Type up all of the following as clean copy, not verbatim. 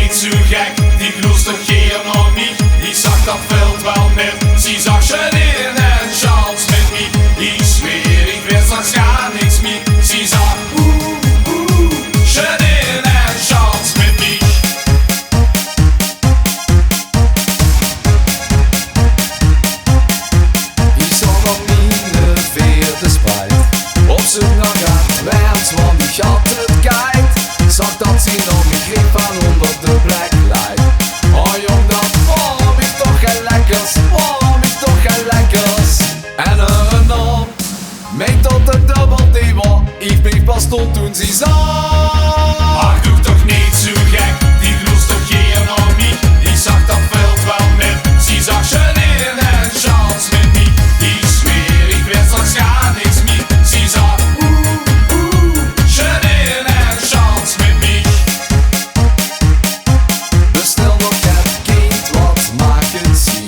niet zo gek, die gloest toch geen naar mij. Die zag dat veld wel met, sie zag Janine en Charles met mij. Ik zweer, ik weet straks gar niks meer. Sie zag Janine en Charles met mij. Ik zag op mijn vierde spijt op zoek naar gaat, want ik had het geit. Zag dat ze nog me greep van onder de black light. Oh jong, dat warm ik toch geen lekkers, warm ik toch geen lekkers. En een naam, mee tot de dubbel die was. Ik bleef pas tot toen ze zag. Ach, doe toch niet zo gek, die gloest toch geen naar mij. Die zag dat veld wel met, sie zag Janine en Charles met mij. Ik zweer, ik weet straks gar niks meer. Sie zag Janine en Charles met mij. Bestel nog het kind, wat maakt het zien?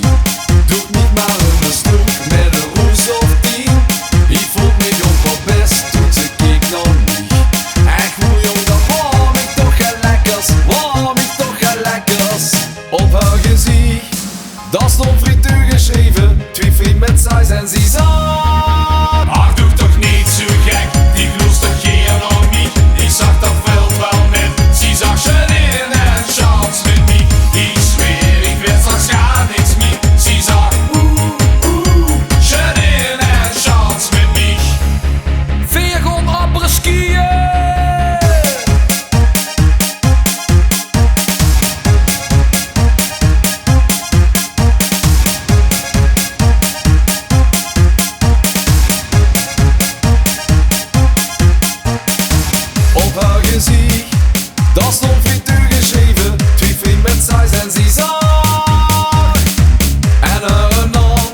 Doe niet maar een stuk met een roes of 10. Ik voel me jong voor best, toen ze keek naar mij. Echt hoe jong, dat warm ik toch geen lekkers, warm ik toch geen lekkers. Op haar gezicht, dat stond frituur geschreven. Twee vrienden met size en ze zag. Ach, doe toch niet zo gek, die gloest toch geen naar mij. Ik zag dat veld wel met, sie zag Janine en Charles met mij. Ik zweer, ik weet straks gar niks meer. Sie zag Janine en Charles met mij. Veergon appere skiën. Op haar gezicht, dat stond frituur geschreven. Twee vrienden met size en ze zag. En een naam,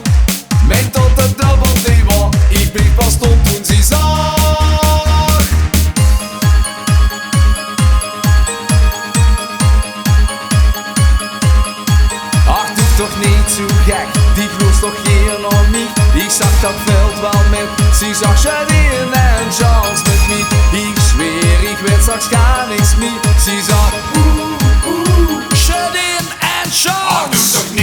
mee tot de dubbel die was. Ik bleef pas stond toen ze zag. Ach, doe toch niet zo gek, die gloest toch hier naar mij. Ik zag dat veld wel met, ze zag Janine en Charles met mij. Ik zweer, ik weet straks gar niks meer. Ze zag Janine en Ach, doe Charles. toch